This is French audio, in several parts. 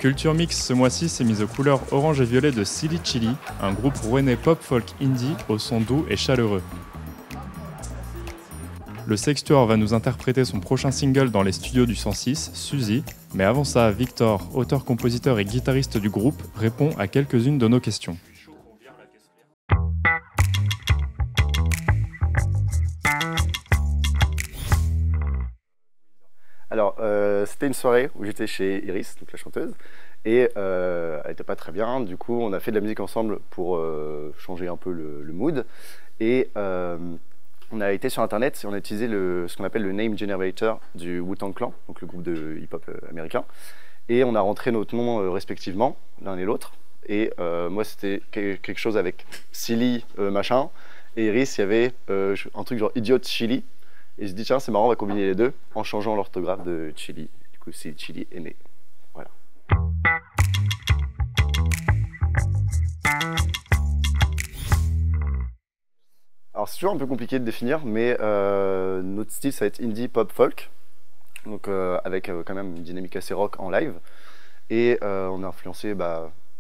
Culture Mix ce mois-ci s'est mise aux couleurs orange et violet de Silly Chili, un groupe rouennais pop-folk indie au son doux et chaleureux. Le Sextuor va nous interpréter son prochain single dans les studios du 106, Suzy, mais avant ça, Victor, auteur-compositeur et guitariste du groupe, répond à quelques-unes de nos questions. Alors, c'était une soirée où j'étais chez Iris, donc la chanteuse, et elle n'était pas très bien. Du coup, on a fait de la musique ensemble pour changer un peu le mood. Et on a été sur Internet et on a utilisé ce qu'on appelle le Name Generator du Wu-Tang Clan, donc le groupe de hip-hop américain. Et on a rentré notre nom respectivement, l'un et l'autre. Et moi, c'était quelque chose avec Silly machin. Et Iris, il y avait un truc genre Idiot Chili. Et je dis tiens c'est marrant, on va combiner les deux en changeant l'orthographe de Chili. Du coup c'est Chili est né. Voilà. Alors c'est toujours un peu compliqué de définir, mais notre style ça va être indie pop folk. Donc avec quand même une dynamique assez rock en live. Et on est influencé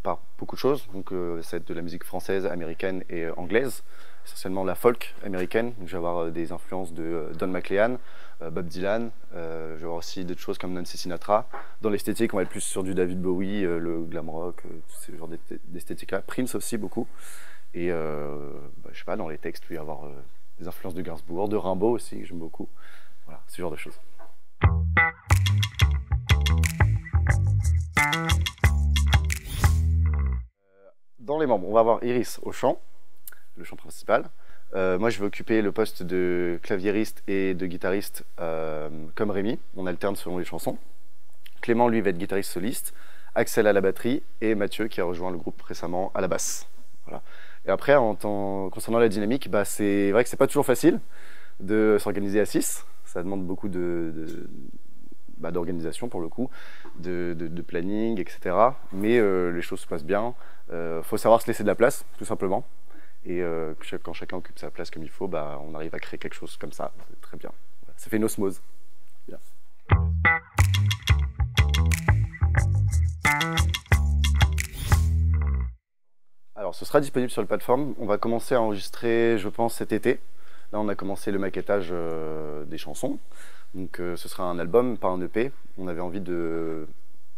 par beaucoup de choses. Donc ça va être de la musique française, américaine et anglaise. Essentiellement la folk américaine, donc je vais avoir des influences de Don McLean, Bob Dylan, je vais avoir aussi des choses comme Nancy Sinatra. Dans l'esthétique, on va être plus sur du David Bowie, le glam rock, tous ces genres d'esthétique-là. Prince aussi beaucoup. Et je sais pas, dans les textes, il va y avoir des influences de Gainsbourg, de Rimbaud aussi, que j'aime beaucoup. Voilà, ce genre de choses. Dans les membres, on va avoir Iris au chant, le chant principal. Moi, je vais occuper le poste de claviériste et de guitariste comme Rémi. On alterne selon les chansons. Clément, lui, va être guitariste soliste. Axel à la batterie et Mathieu qui a rejoint le groupe récemment à la basse. Voilà. Et après, concernant la dynamique, c'est vrai que c'est pas toujours facile de s'organiser à 6. Ça demande beaucoup d'organisation pour le coup, de planning, etc. Mais les choses se passent bien. Faut savoir se laisser de la place, tout simplement. Et quand chacun occupe sa place comme il faut, on arrive à créer quelque chose comme ça. C'est très bien. Voilà. Ça fait une osmose. Bien. Alors, ce sera disponible sur la plateforme. On va commencer à enregistrer, je pense, cet été. Là, on a commencé le maquettage des chansons. Donc, ce sera un album, pas un EP. On avait envie de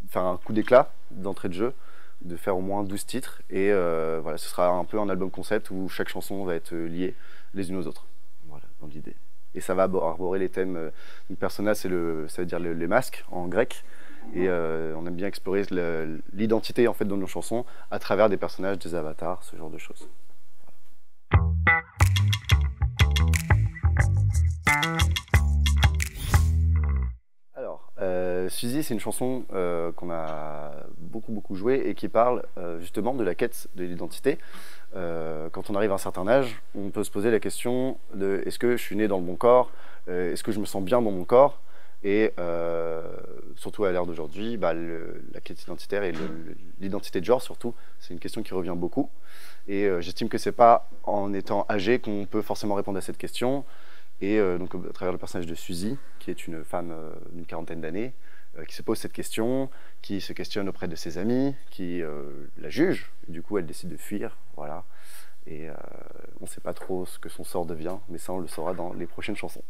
faire un coup d'éclat d'entrée de jeu, de faire au moins 12 titres et voilà, ce sera un peu un album concept où chaque chanson va être liée les unes aux autres, voilà, dans l'idée. Et ça va arborer les thèmes. Donc persona, ça veut dire les masques en grec, et on aime bien explorer l'identité en fait de nos chansons à travers des personnages, des avatars, ce genre de choses. Voilà. Suzy, c'est une chanson qu'on a beaucoup jouée et qui parle justement de la quête de l'identité. Quand on arrive à un certain âge, on peut se poser la question de est-ce que je suis né dans le bon corps, est-ce que je me sens bien dans mon corps, et surtout à l'ère d'aujourd'hui, la quête identitaire et l'identité de genre surtout, c'est une question qui revient beaucoup. Et j'estime que c'est pas en étant âgé qu'on peut forcément répondre à cette question. Et donc à travers le personnage de Suzy, qui est une femme d'une quarantaine d'années, qui se pose cette question, qui se questionne auprès de ses amis, qui la juge, du coup elle décide de fuir, voilà. Et on ne sait pas trop ce que son sort devient, mais ça on le saura dans les prochaines chansons.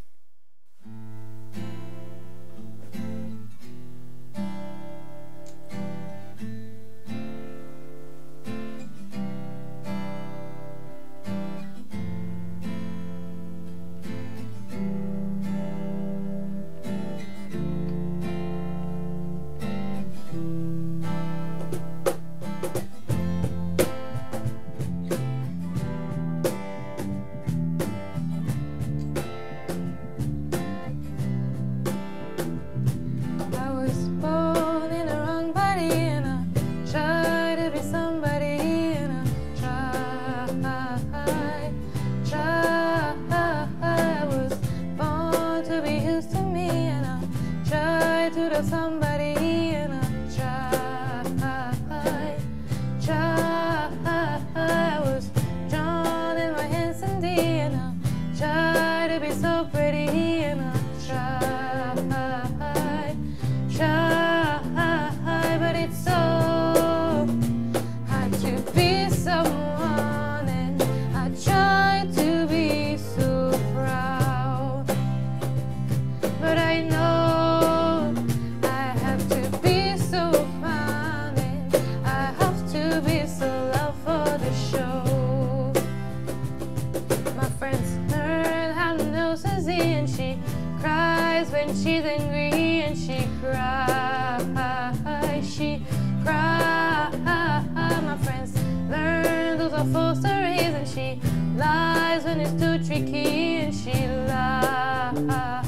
and she cries when she's angry, and she cries, my friends learn those awful stories, and she lies when it's too tricky, and she lies, my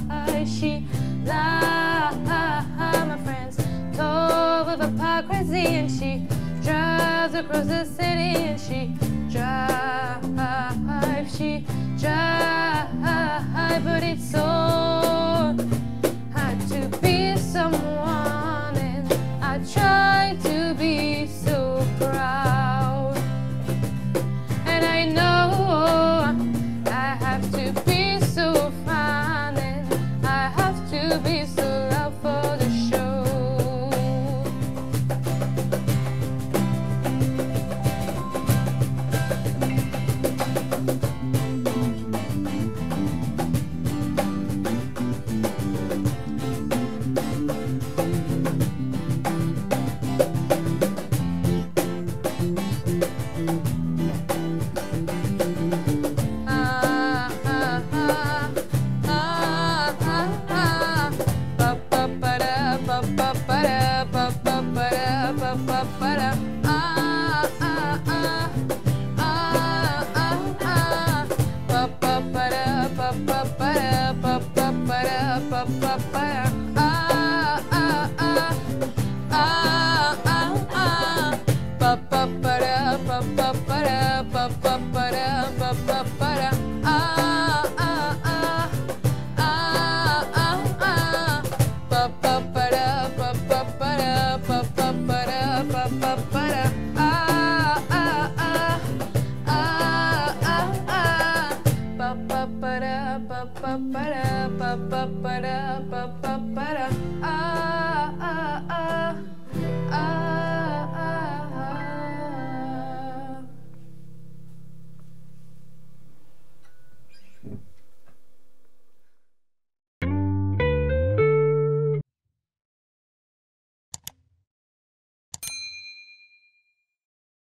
friends told of hypocrisy, and she drives across the city, and she drives, but it's so hard to be someone, and I try to be so proud, and I know I have to be so fine, and I have to be so loud for the show. Ba-ba-ba-da, ba-ba-ba-da, ba-ba-ba-da.